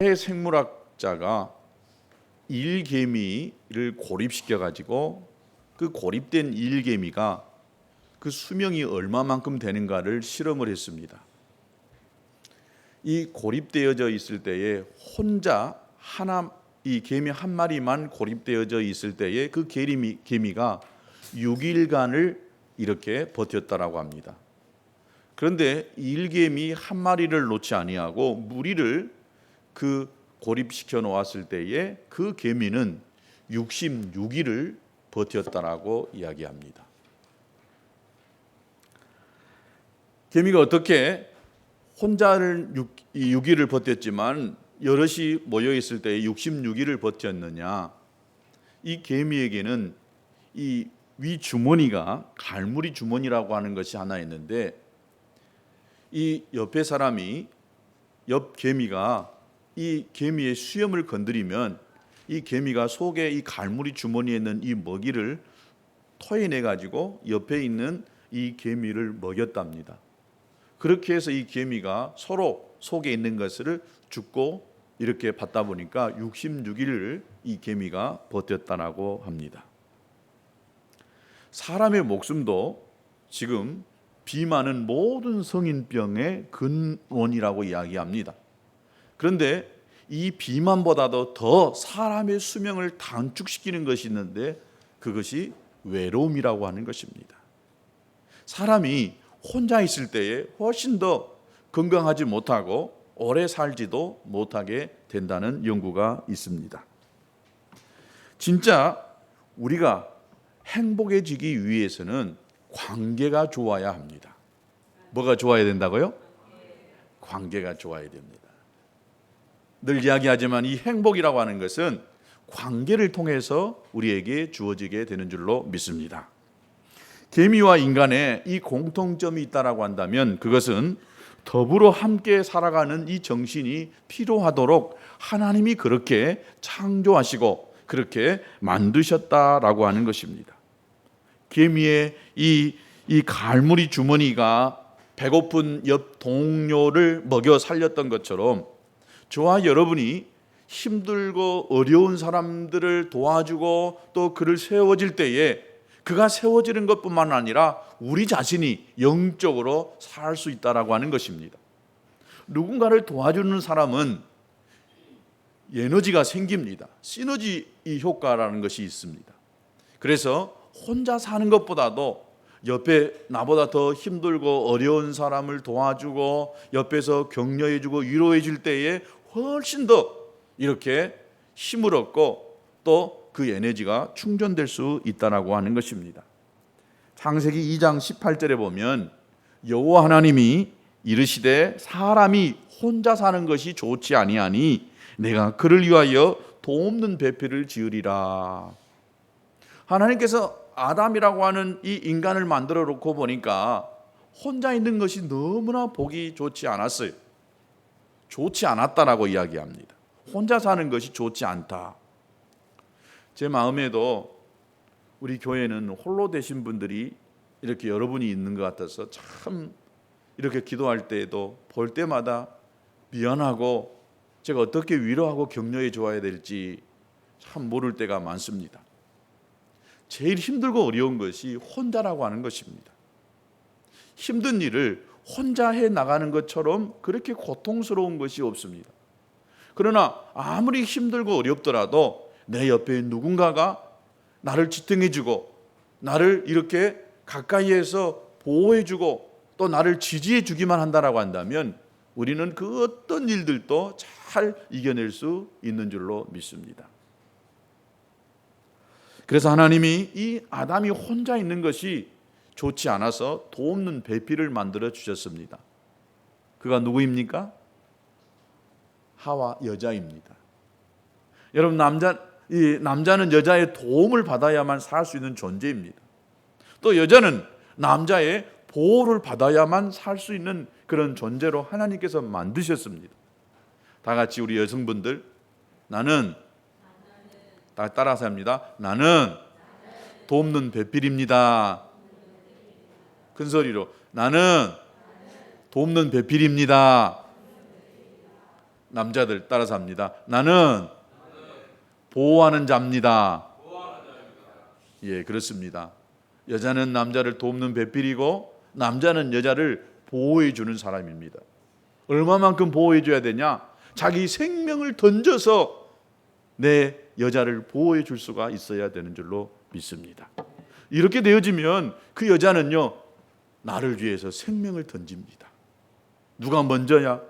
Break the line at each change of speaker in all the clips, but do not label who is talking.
해 생물학자가 일개미를 고립시켜 가지고 그 고립된 일개미가 그 수명이 얼마만큼 되는가를 실험을 했습니다. 이 고립되어져 있을 때에 혼자 이 개미 한 마리만 고립되어져 있을 때에 그 개미가 6일간을 이렇게 버텼다라고 합니다. 그런데 일개미 한 마리를 놓지 아니하고 무리를 그 고립시켜 놓았을 때에 그 개미는 66일을 버텼다라고 이야기합니다. 개미가 어떻게 혼자를 6일을 버텼지만 여럿이 모여 있을 때 66일을 버텼느냐? 이 개미에게는 이 위주머니가 갈무리 주머니라고 하는 것이 하나 있는데, 이 옆에 사람이 옆 개미가 이 개미의 수염을 건드리면 이 개미가 속에 이 갈무리 주머니에 있는 이 먹이를 토해내 가지고 옆에 있는 이 개미를 먹였답니다. 그렇게 해서 이 개미가 서로 속에 있는 것을 죽고 이렇게 받다 보니까 66일을 이 개미가 버텼다라고 합니다. 사람의 목숨도 지금 비만은 모든 성인병의 근원이라고 이야기합니다. 그런데 이 비만보다도 더 사람의 수명을 단축시키는 것이 있는데, 그것이 외로움이라고 하는 것입니다. 사람이 혼자 있을 때에 훨씬 더 건강하지 못하고 오래 살지도 못하게 된다는 연구가 있습니다. 진짜 우리가 행복해지기 위해서는 관계가 좋아야 합니다. 뭐가 좋아야 된다고요? 관계가 좋아야 됩니다. 늘 이야기하지만 이 행복이라고 하는 것은 관계를 통해서 우리에게 주어지게 되는 줄로 믿습니다. 개미와 인간의 이 공통점이 있다라고 한다면 그것은 더불어 함께 살아가는 이 정신이 필요하도록 하나님이 그렇게 창조하시고 그렇게 만드셨다라고 하는 것입니다. 개미의 이 갈무리 주머니가 배고픈 옆 동료를 먹여 살렸던 것처럼, 저와 여러분이 힘들고 어려운 사람들을 도와주고 또 그를 세워질 때에 그가 세워지는 것뿐만 아니라 우리 자신이 영적으로 살 수 있다라고 하는 것입니다. 누군가를 도와주는 사람은 에너지가 생깁니다. 시너지 효과라는 것이 있습니다. 그래서 혼자 사는 것보다도 옆에 나보다 더 힘들고 어려운 사람을 도와주고 옆에서 격려해주고 위로해줄 때에 훨씬 더 이렇게 힘을 얻고 또 그 에너지가 충전될 수 있다라고 하는 것입니다. 창세기 2장 18절에 보면 여호와 하나님이 이르시되 사람이 혼자 사는 것이 좋지 아니하니 내가 그를 위하여 도움는 배필을 지으리라. 하나님께서 아담이라고 하는 이 인간을 만들어 놓고 보니까 혼자 있는 것이 너무나 보기 좋지 않았어요. 좋지 않았다라고 이야기합니다. 혼자 사는 것이 좋지 않다. 제 마음에도 우리 교회는 홀로 되신 분들이 이렇게 여러분이 있는 것 같아서 참 이렇게 기도할 때에도 볼 때마다 미안하고 제가 어떻게 위로하고 격려해 줘야 될지 참 모를 때가 많습니다. 제일 힘들고 어려운 것이 혼자라고 하는 것입니다. 힘든 일을 혼자 해 나가는 것처럼 그렇게 고통스러운 것이 없습니다. 그러나 아무리 힘들고 어렵더라도 내 옆에 누군가가 나를 지탱해주고 나를 이렇게 가까이에서 보호해주고 또 나를 지지해주기만 한다라고 한다면 우리는 그 어떤 일들도 잘 이겨낼 수 있는 줄로 믿습니다. 그래서 하나님이 이 아담이 혼자 있는 것이 좋지 않아서 돕는 배필을 만들어 주셨습니다. 그가 누구입니까? 하와, 여자입니다. 여러분, 남자는 여자의 도움을 받아야만 살 수 있는 존재입니다. 또 여자는 남자의 보호를 받아야만 살 수 있는 그런 존재로 하나님께서 만드셨습니다. 다 같이 우리 여성분들, 나는 다 따라서 합니다. 나는 돕는 배필입니다. 큰 소리로 나는 돕는 배필입니다. 남자들 따라서 합니다. 나는 보호하는 자입니다. 예, 그렇습니다. 여자는 남자를 돕는 배필이고 남자는 여자를 보호해 주는 사람입니다. 얼마만큼 보호해 줘야 되냐? 자기 생명을 던져서 내 여자를 보호해 줄 수가 있어야 되는 줄로 믿습니다. 이렇게 되어지면 그 여자는요, 나를 위해서 생명을 던집니다. 누가 먼저냐?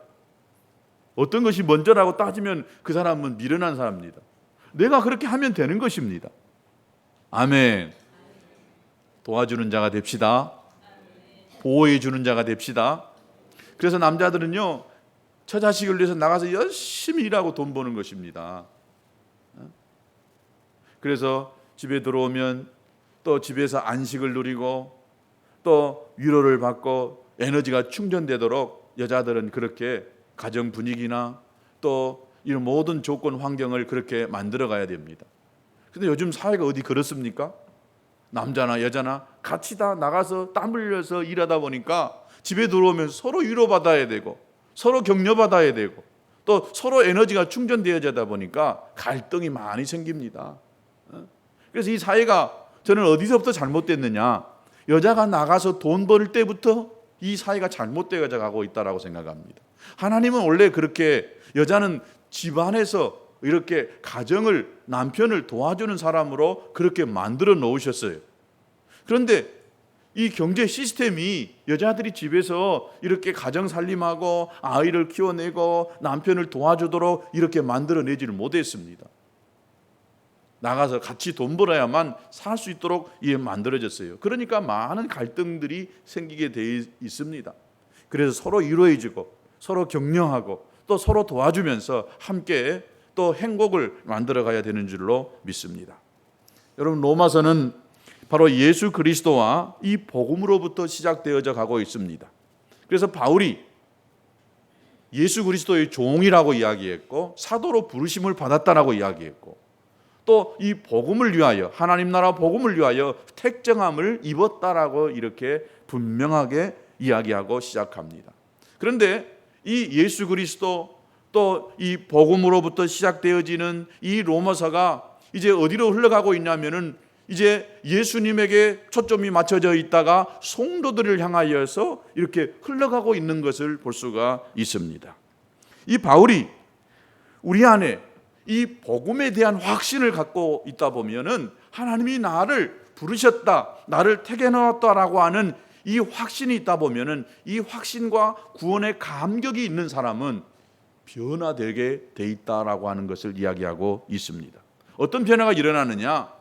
어떤 것이 먼저라고 따지면 그 사람은 미련한 사람입니다. 내가 그렇게 하면 되는 것입니다. 아멘. 도와주는 자가 됩시다. 보호해 주는 자가 됩시다. 그래서 남자들은요, 처자식을 위해서 나가서 열심히 일하고 돈 버는 것입니다. 그래서 집에 들어오면 또 집에서 안식을 누리고 또 위로를 받고 에너지가 충전되도록 여자들은 그렇게 가정 분위기나 또 이런 모든 조건 환경을 그렇게 만들어 가야 됩니다. 근데 요즘 사회가 어디 그렇습니까? 남자나 여자나 같이 다 나가서 땀 흘려서 일하다 보니까 집에 들어오면 서로 위로받아야 되고 서로 격려받아야 되고 또 서로 에너지가 충전되어지다 보니까 갈등이 많이 생깁니다. 그래서 이 사회가 저는 어디서부터 잘못됐느냐? 여자가 나가서 돈 벌 때부터 이 사회가 잘못되어 가고 있다고 생각합니다. 하나님은 원래 그렇게 여자는 집안에서 이렇게 가정을, 남편을 도와주는 사람으로 그렇게 만들어 놓으셨어요. 그런데 이 경제 시스템이 여자들이 집에서 이렇게 가정 살림하고 아이를 키워내고 남편을 도와주도록 이렇게 만들어내지를 못했습니다. 나가서 같이 돈 벌어야만 살 수 있도록 이게 만들어졌어요. 그러니까 많은 갈등들이 생기게 돼 있습니다. 그래서 서로 위로해주고 서로 격려하고 또 서로 도와주면서 함께 또 행복을 만들어 가야 되는 줄로 믿습니다. 여러분, 로마서는 바로 예수 그리스도와 이 복음으로부터 시작되어져 가고 있습니다. 그래서 바울이 예수 그리스도의 종이라고 이야기했고 사도로 부르심을 받았다라고 이야기했고 또 이 복음을 위하여, 하나님 나라 복음을 위하여 택정함을 입었다라고 이렇게 분명하게 이야기하고 시작합니다. 그런데 이 예수 그리스도 또 이 복음으로부터 시작되어지는 이 로마서가 이제 어디로 흘러가고 있냐면은 이제 예수님에게 초점이 맞춰져 있다가 성도들을 향하여서 이렇게 흘러가고 있는 것을 볼 수가 있습니다. 이 바울이 우리 안에 이 복음에 대한 확신을 갖고 있다 보면은 하나님이 나를 부르셨다, 나를 택해 놓았다라고 하는 이 확신이 있다 보면은 이 확신과 구원의 감격이 있는 사람은 변화되게 돼 있다라고 하는 것을 이야기하고 있습니다. 어떤 변화가 일어나느냐?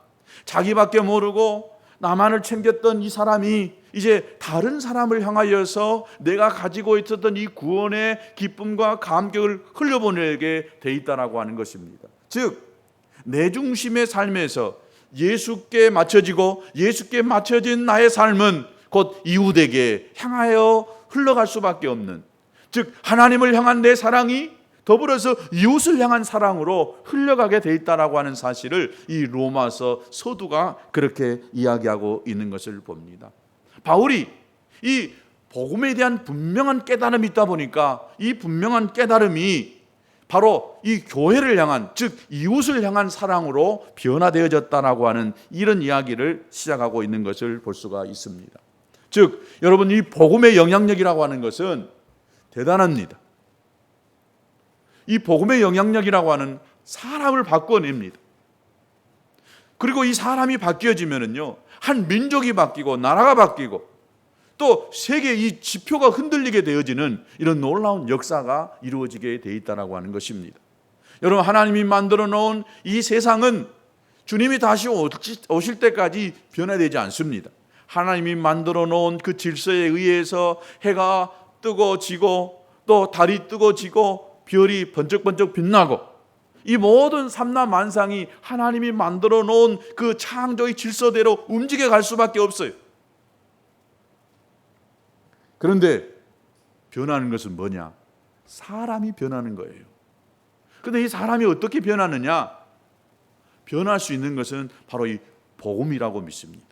자기밖에 모르고 나만을 챙겼던 이 사람이 이제 다른 사람을 향하여서 내가 가지고 있었던 이 구원의 기쁨과 감격을 흘려보내게 돼 있다라고 하는 것입니다. 즉, 내 중심의 삶에서 예수께 맞춰지고 예수께 맞춰진 나의 삶은 곧 이웃에게 향하여 흘러갈 수밖에 없는, 즉 하나님을 향한 내 사랑이 더불어서 이웃을 향한 사랑으로 흘러가게 돼 있다라고 하는 사실을 이 로마서 서두가 그렇게 이야기하고 있는 것을 봅니다. 바울이 이 복음에 대한 분명한 깨달음이 있다 보니까 이 분명한 깨달음이 바로 이 교회를 향한, 즉 이웃을 향한 사랑으로 변화되어졌다라고 하는 이런 이야기를 시작하고 있는 것을 볼 수가 있습니다. 즉 여러분, 이 복음의 영향력이라고 하는 것은 대단합니다. 이 복음의 영향력이라고 하는 사람을 바꿔냅니다. 그리고 이 사람이 바뀌어지면은요, 한 민족이 바뀌고 나라가 바뀌고 또 세계 이 지표가 흔들리게 되어지는 이런 놀라운 역사가 이루어지게 돼 있다라고 하는 것입니다. 여러분, 하나님이 만들어 놓은 이 세상은 주님이 다시 오실 때까지 변화되지 않습니다. 하나님이 만들어 놓은 그 질서에 의해서 해가 뜨고 지고 또 달이 뜨고 지고 별이 번쩍번쩍 빛나고 이 모든 삼라만상이 하나님이 만들어 놓은 그 창조의 질서대로 움직여 갈 수밖에 없어요. 그런데 변하는 것은 뭐냐? 사람이 변하는 거예요. 그런데 이 사람이 어떻게 변하느냐? 변할 수 있는 것은 바로 이 복음이라고 믿습니다.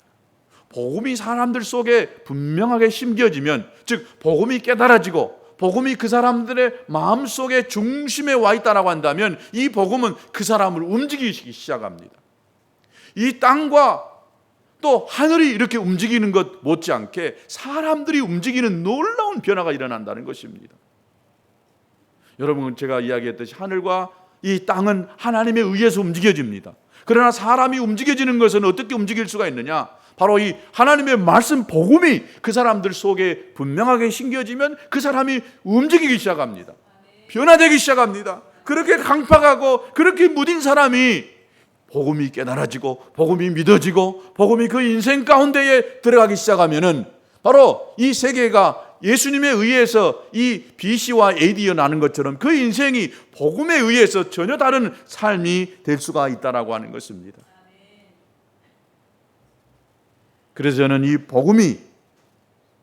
복음이 사람들 속에 분명하게 심겨지면, 즉 복음이 깨달아지고 복음이 그 사람들의 마음속에 중심에 와 있다라고 한다면 이 복음은 그 사람을 움직이기 시작합니다. 이 땅과 또 하늘이 이렇게 움직이는 것 못지않게 사람들이 움직이는 놀라운 변화가 일어난다는 것입니다. 여러분, 제가 이야기했듯이 하늘과 이 땅은 하나님에 의해서 움직여집니다. 그러나 사람이 움직여지는 것은 어떻게 움직일 수가 있느냐? 바로 이 하나님의 말씀 복음이 그 사람들 속에 분명하게 심겨지면 그 사람이 움직이기 시작합니다. 변화되기 시작합니다. 그렇게 강팍하고 그렇게 무딘 사람이 복음이 깨달아지고 복음이 믿어지고 복음이 그 인생 가운데에 들어가기 시작하면은 바로 이 세계가 예수님에 의해서 이 BC와 AD에 나는 것처럼 그 인생이 복음에 의해서 전혀 다른 삶이 될 수가 있다라고 하는 것입니다. 그래서 저는 이 복음이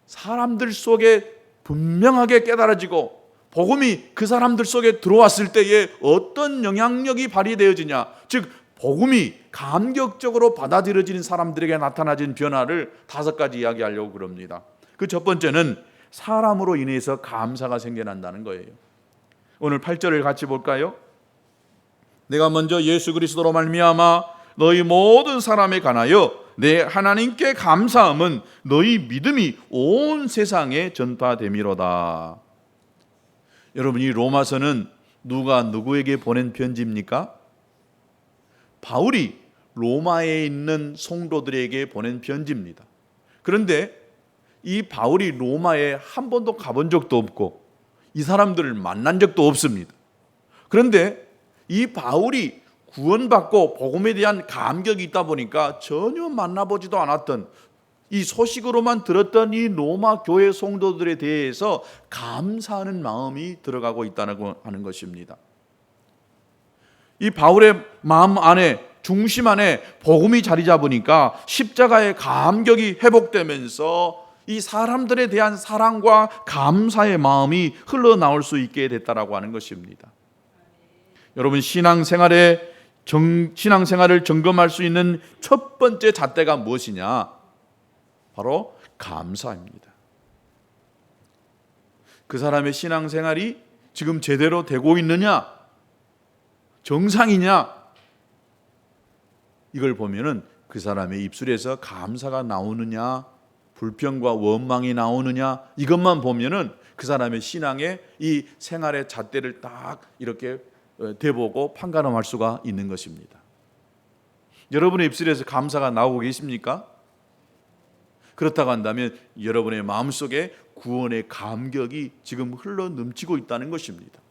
사람들 속에 분명하게 깨달아지고 복음이 그 사람들 속에 들어왔을 때에 어떤 영향력이 발휘되어지냐, 즉 복음이 감격적으로 받아들여지는 사람들에게 나타나진 변화를 5가지 이야기하려고 그럽니다. 그 첫 번째는 사람으로 인해서 감사가 생겨난다는 거예요. 오늘 8절을 같이 볼까요? 내가 먼저 예수 그리스도로 말미암아 너희 모든 사람에 관하여 내 하나님께 감사함은 너희 믿음이 온 세상에 전파됨이로다. 여러분, 이 로마서는 누가 누구에게 보낸 편지입니까? 바울이 로마에 있는 성도들에게 보낸 편지입니다. 그런데 이 바울이 로마에 한 번도 가본 적도 없고 이 사람들을 만난 적도 없습니다. 그런데 이 바울이 구원받고 복음에 대한 감격이 있다 보니까 전혀 만나보지도 않았던, 이 소식으로만 들었던 이 로마 교회 성도들에 대해서 감사하는 마음이 들어가고 있다고 하는 것입니다. 이 바울의 마음 안에, 중심 안에 복음이 자리 잡으니까 십자가의 감격이 회복되면서 이 사람들에 대한 사랑과 감사의 마음이 흘러나올 수 있게 됐다라고 하는 것입니다. 여러분, 신앙생활을 점검할 수 있는 첫 번째 잣대가 무엇이냐? 바로 감사입니다. 그 사람의 신앙생활이 지금 제대로 되고 있느냐? 정상이냐? 이걸 보면은 그 사람의 입술에서 감사가 나오느냐, 불평과 원망이 나오느냐, 이것만 보면은 그 사람의 신앙의 이 생활의 잣대를 딱 이렇게 대보고 판가름할 수가 있는 것입니다. 여러분의 입술에서 감사가 나오고 계십니까? 그렇다고 한다면 여러분의 마음속에 구원의 감격이 지금 흘러 넘치고 있다는 것입니다.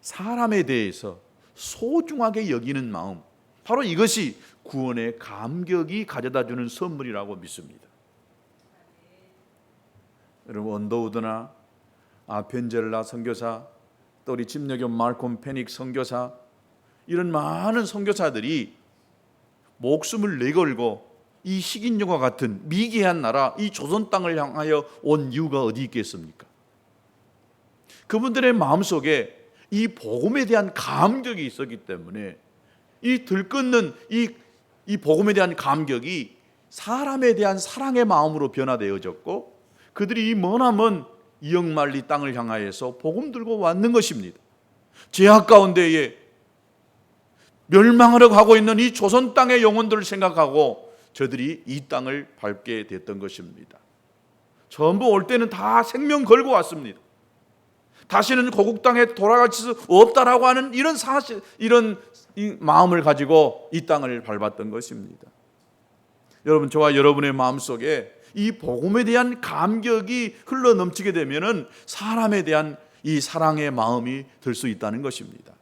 사람에 대해서 소중하게 여기는 마음, 바로 이것이 구원의 감격이 가져다주는 선물이라고 믿습니다. 여러분, 언더우드나 벤젤라 선교사, 또 우리 침례교 말콤 페닉 선교사, 이런 많은 선교사들이 목숨을 내걸고 이 식인종과 같은 미개한 나라, 이 조선 땅을 향하여 온 이유가 어디 있겠습니까? 그분들의 마음속에 이 복음에 대한 감격이 있었기 때문에 이 들끓는 이 복음에 대한 감격이 사람에 대한 사랑의 마음으로 변화되어졌고, 그들이 이 머나먼 이역만리 땅을 향하여서 복음 들고 왔는 것입니다. 죄악 가운데에 멸망하려 가고 있는 이 조선 땅의 영혼들을 생각하고 저들이 이 땅을 밟게 됐던 것입니다. 전부 올 때는 다 생명 걸고 왔습니다. 다시는 고국 땅에 돌아갈 수 없다라고 하는 이런 사실, 이런 이 마음을 가지고 이 땅을 밟았던 것입니다. 여러분, 저와 여러분의 마음속에 이 복음에 대한 감격이 흘러 넘치게 되면은 사람에 대한 이 사랑의 마음이 들 수 있다는 것입니다.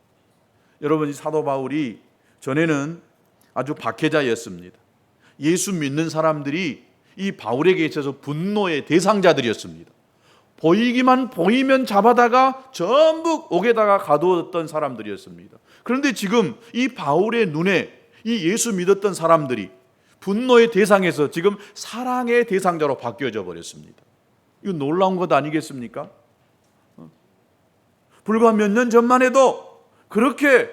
여러분, 이 사도 바울이 전에는 아주 박해자였습니다. 예수 믿는 사람들이 이 바울에게 있어서 분노의 대상자들이었습니다. 보이기만 보이면 잡아다가 전부 옥에다가 가두었던 사람들이었습니다. 그런데 지금 이 바울의 눈에 이 예수 믿었던 사람들이 분노의 대상에서 지금 사랑의 대상자로 바뀌어져 버렸습니다. 이거 놀라운 것 아니겠습니까? 불과 몇 년 전만 해도 그렇게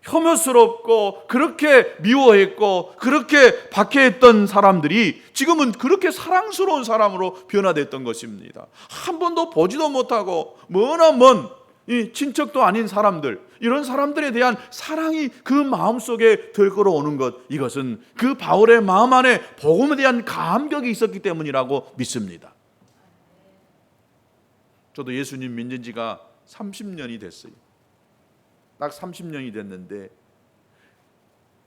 혐오스럽고 그렇게 미워했고 그렇게 박해했던 사람들이 지금은 그렇게 사랑스러운 사람으로 변화됐던 것입니다. 한 번도 보지도 못하고 머나먼 이 친척도 아닌 사람들, 이런 사람들에 대한 사랑이 그 마음속에 들끓어오는 것, 이것은 그 바울의 마음 안에 복음에 대한 감격이 있었기 때문이라고 믿습니다. 저도 예수님 믿는 지가 30년이 됐어요. 딱 30년이 됐는데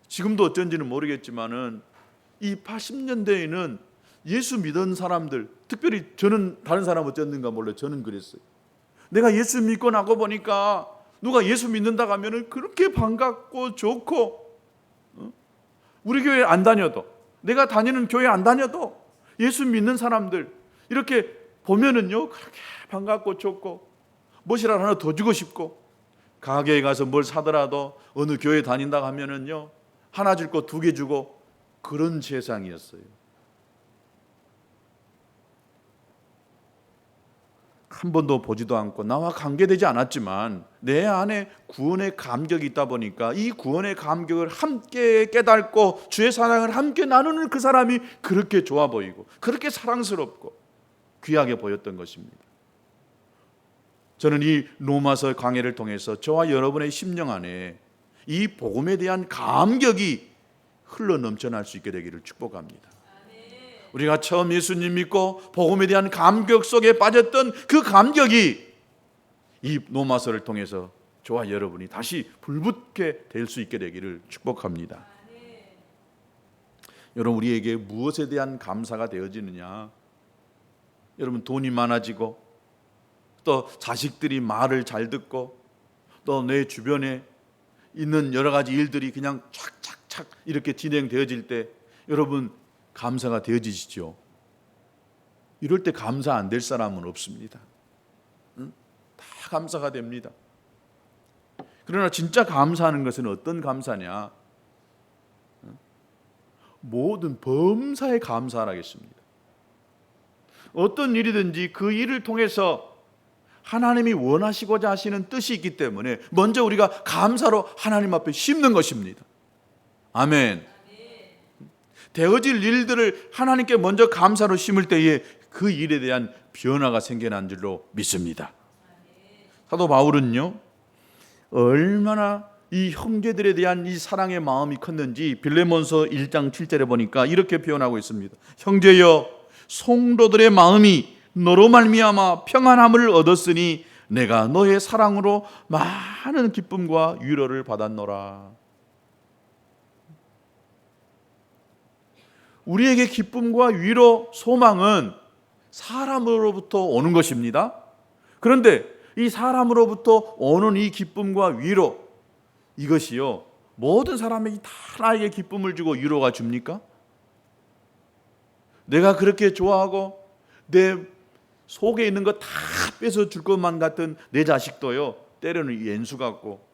지금도 어쩐지는 모르겠지만은 이 80년대에는 예수 믿은 사람들, 특별히 저는 다른 사람 어쩌는가 몰라요. 저는 그랬어요. 내가 예수 믿고 나고 보니까 누가 예수 믿는다고 하면은 그렇게 반갑고 좋고, 우리 교회 안 다녀도, 내가 다니는 교회 안 다녀도 예수 믿는 사람들 이렇게 보면은요 그렇게 반갑고 좋고, 무엇이라도 하나 더 주고 싶고, 가게에 가서 뭘 사더라도 어느 교회 다닌다고 하면은요 하나 줄 거 2개 주고, 그런 세상이었어요. 한 번도 보지도 않고 나와 관계되지 않았지만 내 안에 구원의 감격이 있다 보니까 이 구원의 감격을 함께 깨닫고 주의 사랑을 함께 나누는 그 사람이 그렇게 좋아 보이고 그렇게 사랑스럽고 귀하게 보였던 것입니다. 저는 이 로마서 강해를 통해서 저와 여러분의 심령 안에 이 복음에 대한 감격이 흘러 넘쳐날 수 있게 되기를 축복합니다. 우리가 처음 예수님 믿고 복음에 대한 감격 속에 빠졌던 그 감격이 이 로마서를 통해서 저와 여러분이 다시 불붙게 될 수 있게 되기를 축복합니다. 여러분, 우리에게 무엇에 대한 감사가 되어지느냐? 여러분, 돈이 많아지고 또 자식들이 말을 잘 듣고 또 내 주변에 있는 여러 가지 일들이 그냥 착착착 이렇게 진행되어질 때 여러분 감사가 되어지시죠? 이럴 때 감사 안 될 사람은 없습니다. 다 감사가 됩니다. 그러나 진짜 감사하는 것은 어떤 감사냐? 모든 범사에 감사하겠습니다. 어떤 일이든지 그 일을 통해서 하나님이 원하시고자 하시는 뜻이 있기 때문에 먼저 우리가 감사로 하나님 앞에 심는 것입니다. 아멘. 되어질 일들을 하나님께 먼저 감사로 심을 때에 그 일에 대한 변화가 생겨난 줄로 믿습니다. 사도 바울은요 얼마나 이 형제들에 대한 이 사랑의 마음이 컸는지 빌레몬서 1장 7절에 보니까 이렇게 표현하고 있습니다. 형제여, 성도들의 마음이 너로 말미암아 평안함을 얻었으니 내가 너의 사랑으로 많은 기쁨과 위로를 받았노라. 우리에게 기쁨과 위로, 소망은 사람으로부터 오는 것입니다. 그런데 이 사람으로부터 오는 이 기쁨과 위로, 이것이요 모든 사람에게 다 나에게 기쁨을 주고 위로가 줍니까? 내가 그렇게 좋아하고 내 속에 있는 거 다 뺏어 줄 것만 같은 내 자식도요 때로는 옌수 같고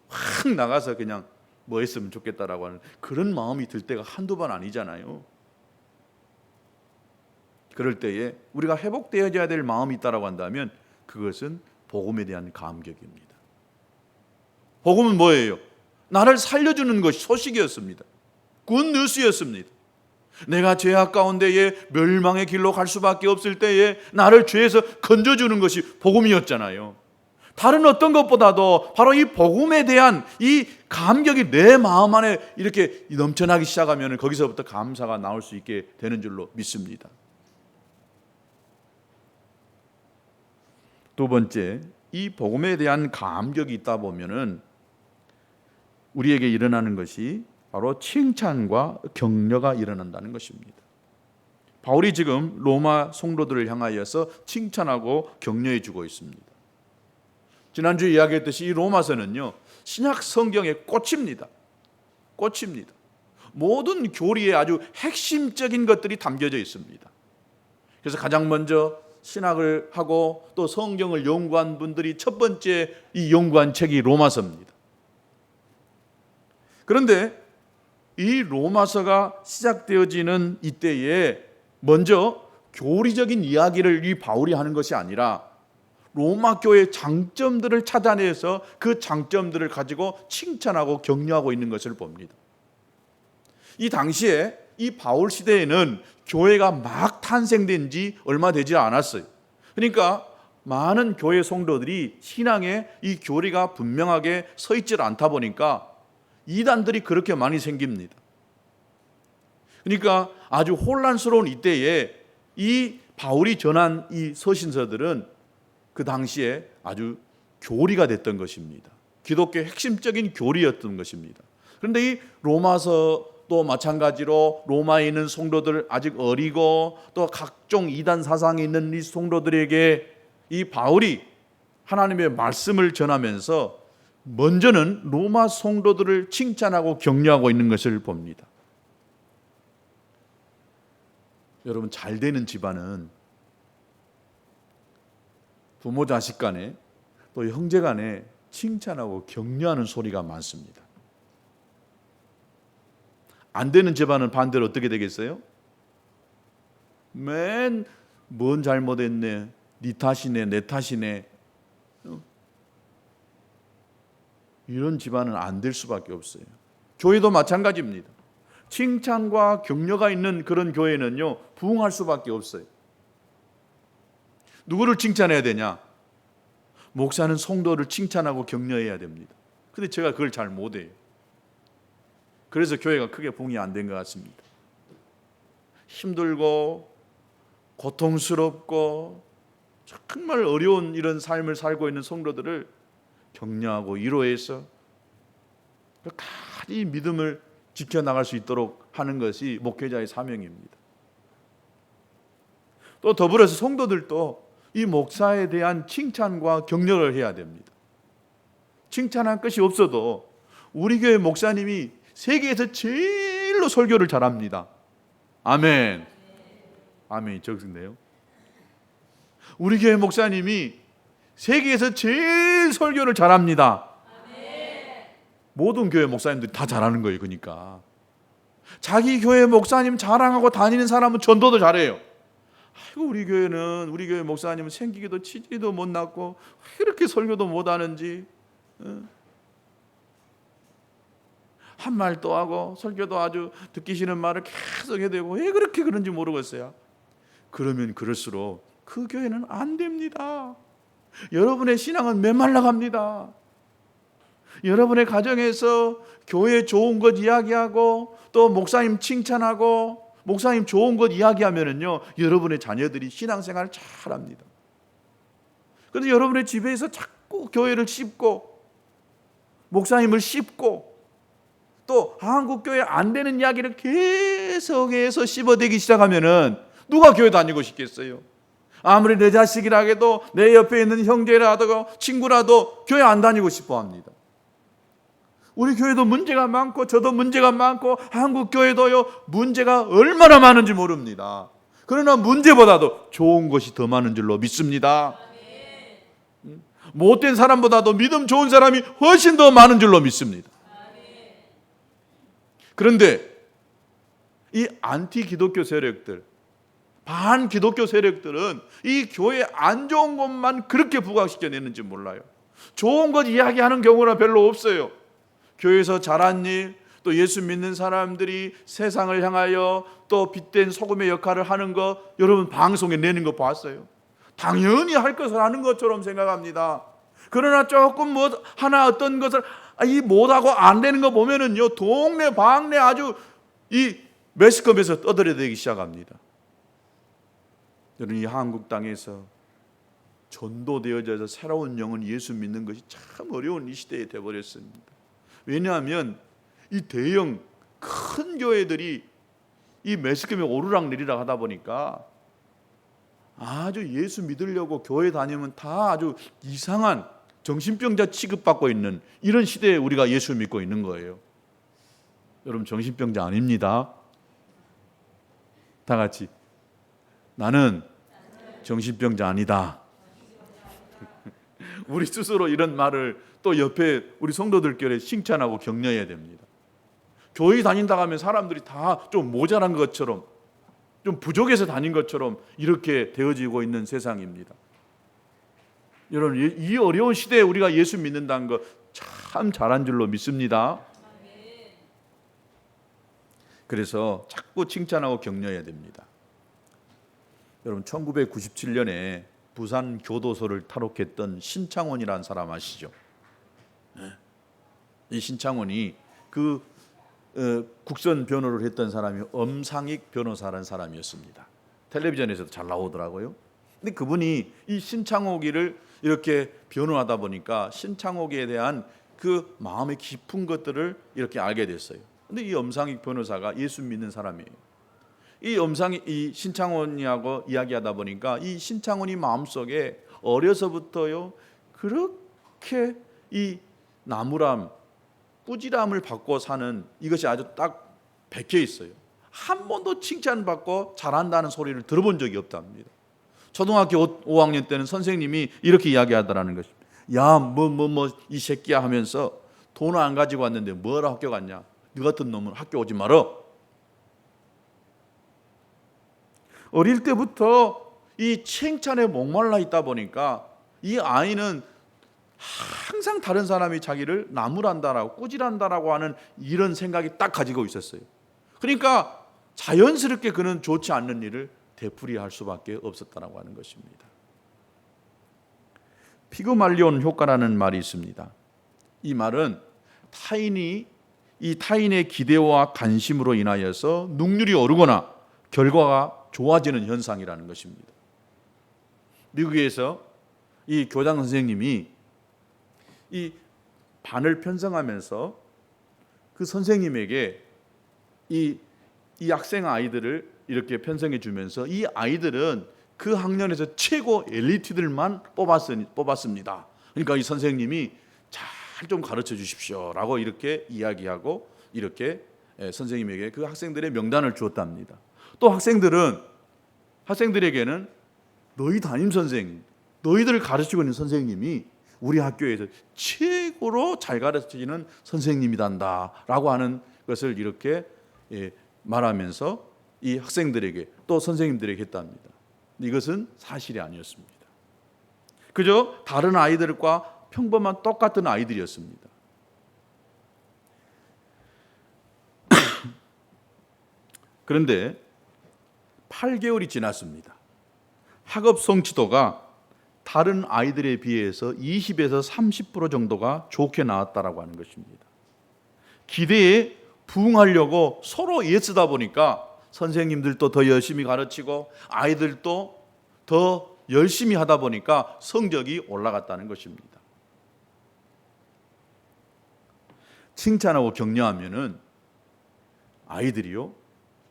확 나가서 그냥 뭐 했으면 좋겠다라고 하는 그런 마음이 들 때가 한두 번 아니잖아요. 그럴 때에 우리가 회복되어야 될 마음이 있다라고 한다면 그것은 복음에 대한 감격입니다. 복음은 뭐예요? 나를 살려주는 것이 소식이었습니다. 굿뉴스였습니다. 내가 죄악 가운데에 멸망의 길로 갈 수밖에 없을 때에 나를 죄에서 건져주는 것이 복음이었잖아요. 다른 어떤 것보다도 바로 이 복음에 대한 이 감격이 내 마음 안에 이렇게 넘쳐나기 시작하면 거기서부터 감사가 나올 수 있게 되는 줄로 믿습니다. 두 번째, 이 복음에 대한 감격이 있다 보면은 우리에게 일어나는 것이 바로 칭찬과 격려가 일어난다는 것입니다. 바울이 지금 로마 성도들을 향하여서 칭찬하고 격려해 주고 있습니다. 지난주에 이야기했듯이 이 로마서는요 신약 성경의 꽃입니다. 꽃입니다. 모든 교리에 아주 핵심적인 것들이 담겨져 있습니다. 그래서 가장 먼저 신학을 하고 또 성경을 연구한 분들이 첫 번째 이 연구한 책이 로마서입니다. 그런데 이 로마서가 시작되어지는 이때에 먼저 교리적인 이야기를 이 바울이 하는 것이 아니라 로마 교회의 장점들을 찾아내서 그 장점들을 가지고 칭찬하고 격려하고 있는 것을 봅니다. 이 당시에 이 바울 시대에는 교회가 막 탄생된 지 얼마 되지 않았어요. 그러니까 많은 교회 성도들이 신앙에 이 교리가 분명하게 서 있질 않다 보니까 이단들이 그렇게 많이 생깁니다. 그러니까 아주 혼란스러운 이때에 이 바울이 전한 이 서신서들은 그 당시에 아주 교리가 됐던 것입니다. 기독교의 핵심적인 교리였던 것입니다. 그런데 이 로마서도 마찬가지로 로마에 있는 성도들 아직 어리고 또 각종 이단 사상에 있는 이 성도들에게 이 바울이 하나님의 말씀을 전하면서 먼저는 로마 성도들을 칭찬하고 격려하고 있는 것을 봅니다. 여러분, 잘 되는 집안은 부모 자식 간에 또 형제 간에 칭찬하고 격려하는 소리가 많습니다. 안 되는 집안은 반대로 어떻게 되겠어요? 맨 뭔 잘못했네, 네 탓이네, 내 탓이네, 이런 집안은 안 될 수밖에 없어요. 교회도 마찬가지입니다. 칭찬과 격려가 있는 그런 교회는요, 부흥할 수밖에 없어요. 누구를 칭찬해야 되냐? 목사는 성도를 칭찬하고 격려해야 됩니다. 근데 제가 그걸 잘 못해요. 그래서 교회가 크게 부흥이 안 된 것 같습니다. 힘들고 고통스럽고 정말 어려운 이런 삶을 살고 있는 성도들을 격려하고 위로해서 끝까지 믿음을 지켜나갈 수 있도록 하는 것이 목회자의 사명입니다. 또 더불어서 성도들도 이 목사에 대한 칭찬과 격려를 해야 됩니다. 칭찬한 것이 없어도 우리 교회 목사님이 세계에서 제일로 설교를 잘합니다. 아멘. 아멘이 적은데요. 우리 교회 목사님이 세계에서 제일 설교를 잘합니다. 모든 교회 목사님들이 다 잘하는 거예요. 그러니까 자기 교회 목사님 자랑하고 다니는 사람은 전도도 잘해요. 아이고, 우리 교회 목사님은 생기기도 치지도 못 났고 왜 이렇게 설교도 못하는지, 한 말 또 하고 설교도 아주 듣기 싫은 말을 계속 해야 되고 왜 그렇게 그런지 모르겠어요. 그러면 그럴수록 그 교회는 안 됩니다. 여러분의 신앙은 메말라갑니다. 여러분의 가정에서 교회 좋은 것 이야기하고 또 목사님 칭찬하고 목사님 좋은 것 이야기하면은요, 여러분의 자녀들이 신앙생활을 잘합니다. 그런데 여러분의 집에서 자꾸 교회를 씹고 목사님을 씹고 또 한국 교회 안 되는 이야기를 계속해서 씹어대기 시작하면은 누가 교회 다니고 싶겠어요? 아무리 내 자식이라 해도 내 옆에 있는 형제라도 친구라도 교회 안 다니고 싶어 합니다. 우리 교회도 문제가 많고 저도 문제가 많고 한국 교회도요, 문제가 얼마나 많은지 모릅니다. 그러나 문제보다도 좋은 것이 더 많은 줄로 믿습니다. 못된 사람보다도 믿음 좋은 사람이 훨씬 더 많은 줄로 믿습니다. 그런데 이 안티 기독교 세력들, 반 기독교 세력들은 이 교회 안 좋은 것만 그렇게 부각시켜내는지 몰라요. 좋은 것 이야기하는 경우는 별로 없어요. 교회에서 잘한 일, 또 예수 믿는 사람들이 세상을 향하여 또 빛된 소금의 역할을 하는 거, 여러분 방송에 내는 거 봤어요? 당연히 할 것을 하는 것처럼 생각합니다. 그러나 조금 뭐 하나 어떤 것을 이 못하고 안 되는 거 보면은요, 동네 방네 아주 이 매스컴에서 떠들어대기 시작합니다. 여러분, 이 한국 땅에서 전도되어져서 새로운 영혼 예수 믿는 것이 참 어려운 이 시대에 되어버렸습니다. 왜냐하면 이 대형 큰 교회들이 이 매스컴에 오르락내리락 하다 보니까 아주 예수 믿으려고 교회 다니면 다 아주 이상한 정신병자 취급받고 있는 이런 시대에 우리가 예수 믿고 있는 거예요. 여러분, 정신병자 아닙니다. 다 같이 나는 정신병자 아니다. 우리 스스로 이런 말을 또 옆에 우리 성도들끼리 칭찬하고 격려해야 됩니다. 교회 다닌다고 하면 사람들이 다 좀 모자란 것처럼, 좀 부족해서 다닌 것처럼 이렇게 되어지고 있는 세상입니다. 여러분, 이 어려운 시대에 우리가 예수 믿는다는 거 참 잘한 줄로 믿습니다. 그래서 자꾸 칭찬하고 격려해야 됩니다. 여러분, 1997년에 부산 교도소를 탈옥했던 신창원이라는 사람 아시죠? 이 신창원이 국선 변호를 했던 사람이 엄상익 변호사라는 사람이었습니다. 텔레비전에서도 잘 나오더라고요. 근데 그분이 이 신창옥이를 이렇게 변호하다 보니까 신창옥에 대한 그 마음의 깊은 것들을 이렇게 알게 됐어요. 근데 이 엄상익 변호사가 예수 믿는 사람이에요. 이 신창원이하고 이야기하다 보니까 이 신창원이 마음속에 어려서부터요 그렇게 이 나무람, 꾸지람을 받고 사는 이것이 아주 딱 박혀 있어요. 한 번도 칭찬받고 잘한다는 소리를 들어본 적이 없답니다. 초등학교 5학년 때는 선생님이 이렇게 이야기하더라는 것입니다. 야, 이 새끼야 하면서 돈을 안 가지고 왔는데 뭐라 학교 갔냐? 너 같은 놈은 학교 오지 말어. 어릴 때부터 이 칭찬에 목말라 있다 보니까 이 아이는 항상 다른 사람이 자기를 나무란다라고 꾸질한다라고 하는 이런 생각이 딱 가지고 있었어요. 그러니까 자연스럽게 그는 좋지 않는 일을 되풀이할 수밖에 없었다라고 하는 것입니다. 피그말리온 효과라는 말이 있습니다. 이 말은 타인의 기대와 관심으로 인하여서 능률이 오르거나 결과가 좋아지는 현상이라는 것입니다. 미국에서 이 교장 선생님이 이 반을 편성하면서 그 선생님에게 이 학생 아이들을 이렇게 편성해 주면서 이 아이들은 그 학년에서 최고 엘리트들만 뽑았습니다. 그러니까 이 선생님이 잘 좀 가르쳐 주십시오라고 이렇게 이야기하고 이렇게 선생님에게 그 학생들의 명단을 주었답니다. 또 학생들에게는 너희 담임 선생님, 너희들을 가르치고 있는 선생님이 우리 학교에서 최고로 잘 가르치는 선생님이단다라고 하는 것을 이렇게 말하면서 이 학생들에게 또 선생님들에게 했답니다. 이것은 사실이 아니었습니다. 그저 다른 아이들과 평범한 똑같은 아이들이었습니다. 그런데 8개월이 지났습니다. 학업 성취도가 다른 아이들에 비해서 20에서 30% 정도가 좋게 나왔다라고 하는 것입니다. 기대에 부응하려고 서로 애쓰다 보니까 선생님들도 더 열심히 가르치고 아이들도 더 열심히 하다 보니까 성적이 올라갔다는 것입니다. 칭찬하고 격려하면은 아이들이요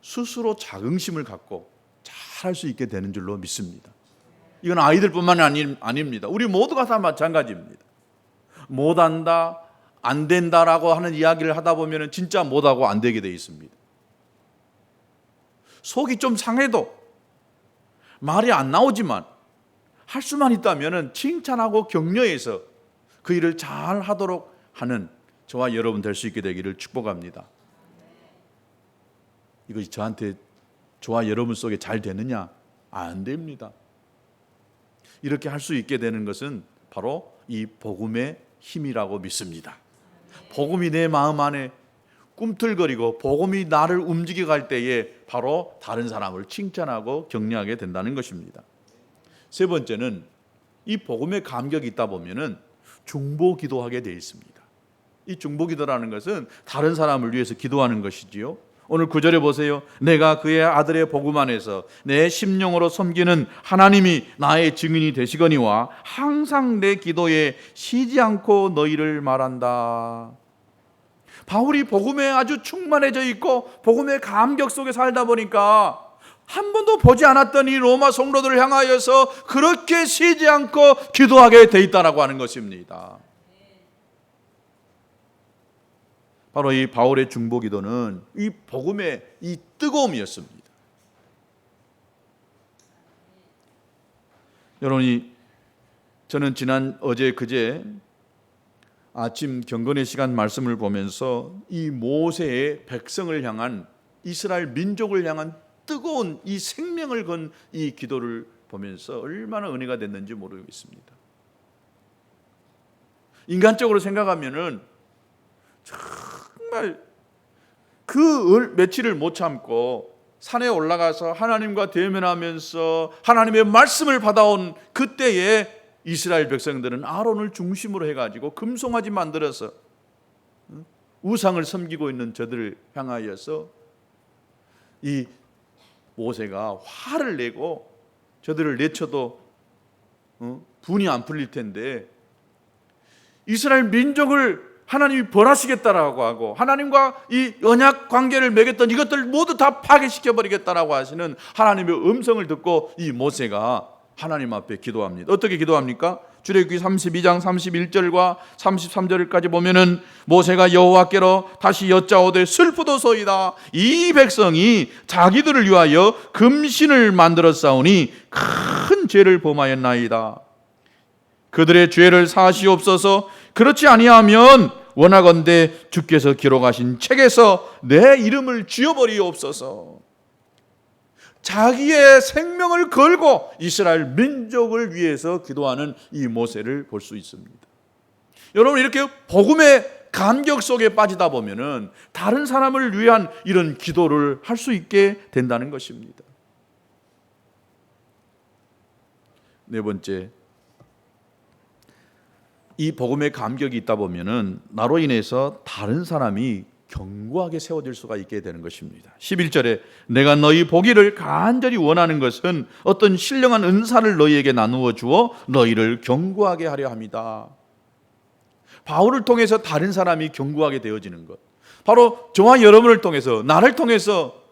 스스로 자긍심을 갖고 잘할 수 있게 되는 줄로 믿습니다. 이건 아이들뿐만 아닙니다. 우리 모두가 다 마찬가지입니다. 못한다, 안 된다라고 하는 이야기를 하다 보면 진짜 못하고 안 되게 돼 있습니다. 속이 좀 상해도 말이 안 나오지만 할 수만 있다면 칭찬하고 격려해서 그 일을 잘 하도록 하는 저와 여러분 될 수 있게 되기를 축복합니다. 이것이 저와 여러분 속에 잘 되느냐? 안 됩니다. 이렇게 할 수 있게 되는 것은 바로 이 복음의 힘이라고 믿습니다. 복음이 내 마음 안에 꿈틀거리고 복음이 나를 움직여 갈 때에 바로 다른 사람을 칭찬하고 격려하게 된다는 것입니다. 세 번째는 이 복음의 감격이 있다 보면은 중보 기도하게 되어 있습니다. 이 중보 기도라는 것은 다른 사람을 위해서 기도하는 것이지요. 오늘 9절에 보세요. 내가 그의 아들의 복음 안에서 내 심령으로 섬기는 하나님이 나의 증인이 되시거니와 항상 내 기도에 쉬지 않고 너희를 말한다. 바울이 복음에 아주 충만해져 있고 복음의 감격 속에 살다 보니까 한 번도 보지 않았던 이 로마 성도들을 향하여서 그렇게 쉬지 않고 기도하게 돼 있다라고 하는 것입니다. 바로 이 바울의 중보 기도는 이 복음의 이 뜨거움이었습니다. 여러분이 저는 어제 그제 아침 경건의 시간 말씀을 보면서 이 모세의 백성을 향한 이스라엘 민족을 향한 뜨거운 이 생명을 건 이 기도를 보면서 얼마나 은혜가 됐는지 모르겠습니다. 인간적으로 생각하면은 정말 그 며칠을 못 참고 산에 올라가서 하나님과 대면하면서 하나님의 말씀을 받아온 그때에 이스라엘 백성들은 아론을 중심으로 해가지고 금송아지 만들어서 우상을 섬기고 있는 저들을 향하여서 이 모세가 화를 내고 저들을 내쳐도 분이 안 풀릴 텐데 이스라엘 민족을 하나님이 벌하시겠다라고 하고 하나님과 이 언약 관계를 맺었던 이것들 모두 다 파괴시켜버리겠다라고 하시는 하나님의 음성을 듣고 이 모세가 하나님 앞에 기도합니다. 어떻게 기도합니까? 출애굽기 32장 31절과 33절까지 보면은 모세가 여호와께로 다시 여짜오되 슬프도소이다. 이 백성이 자기들을 위하여 금신을 만들었사오니 큰 죄를 범하였나이다. 그들의 죄를 사하시옵소서. 그렇지 아니하면 원하건대 주께서 기록하신 책에서 내 이름을 지워버리옵소서. 자기의 생명을 걸고 이스라엘 민족을 위해서 기도하는 이 모세를 볼 수 있습니다. 여러분, 이렇게 복음의 감격 속에 빠지다 보면은 다른 사람을 위한 이런 기도를 할 수 있게 된다는 것입니다. 네 번째, 이 복음의 감격이 있다 보면은 나로 인해서 다른 사람이 견고하게 세워질 수가 있게 되는 것입니다. 11절에 내가 너희 보기를 간절히 원하는 것은 어떤 신령한 은사를 너희에게 나누어 주어 너희를 견고하게 하려 합니다. 바울을 통해서 다른 사람이 견고하게 되어지는 것, 바로 저와 여러분을 통해서, 나를 통해서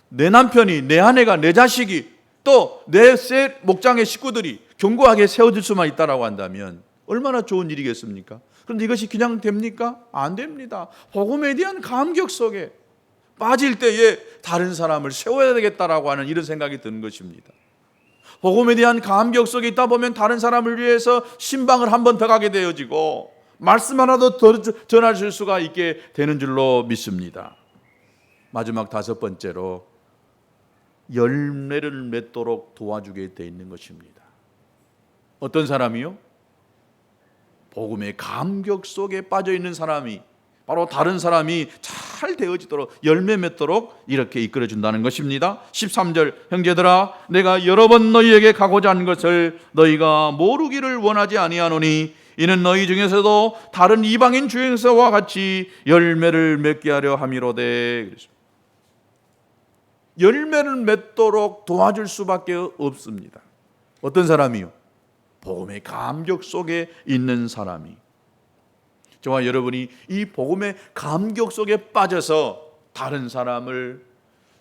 내 남편이, 내 아내가, 내 자식이, 또 내 목장의 식구들이 견고하게 세워질 수만 있다라고 한다면 얼마나 좋은 일이겠습니까? 그런데 이것이 그냥 됩니까? 안 됩니다. 복음에 대한 감격 속에 빠질 때에 다른 사람을 세워야 되겠다라고 하는 이런 생각이 드는 것입니다. 복음에 대한 감격 속에 있다 보면 다른 사람을 위해서 신방을 한 번 더 가게 되어지고 말씀 하나도 더 전하실 수가 있게 되는 줄로 믿습니다. 마지막 다섯 번째로 열매를 맺도록 도와주게 되어 있는 것입니다. 어떤 사람이요? 복음의 감격 속에 빠져 있는 사람이 바로 다른 사람이 잘 되어지도록 열매 맺도록 이렇게 이끌어 준다는 것입니다. 13절 형제들아 내가 여러 번 너희에게 가고자 하는 것을 너희가 모르기를 원하지 아니하노니 이는 너희 중에서도 다른 이방인 중에서와 같이 열매를 맺게 하려 함이로되. 열매를 맺도록 도와줄 수밖에 없습니다. 어떤 사람이요? 복음의 감격 속에 있는 사람이. 저와 여러분이 이 복음의 감격 속에 빠져서 다른 사람을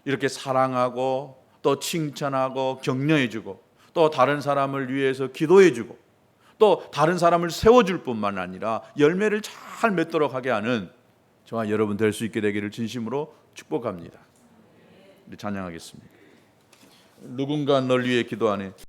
이렇게 사랑하고 또 칭찬하고 격려해주고 또 다른 사람을 위해서 기도해주고 또 다른 사람을 세워줄 뿐만 아니라 열매를 잘 맺도록 하게 하는 저와 여러분 될 수 있게 되기를 진심으로 축복합니다. 우리 찬양하겠습니다. 누군가 널 위해 기도하네.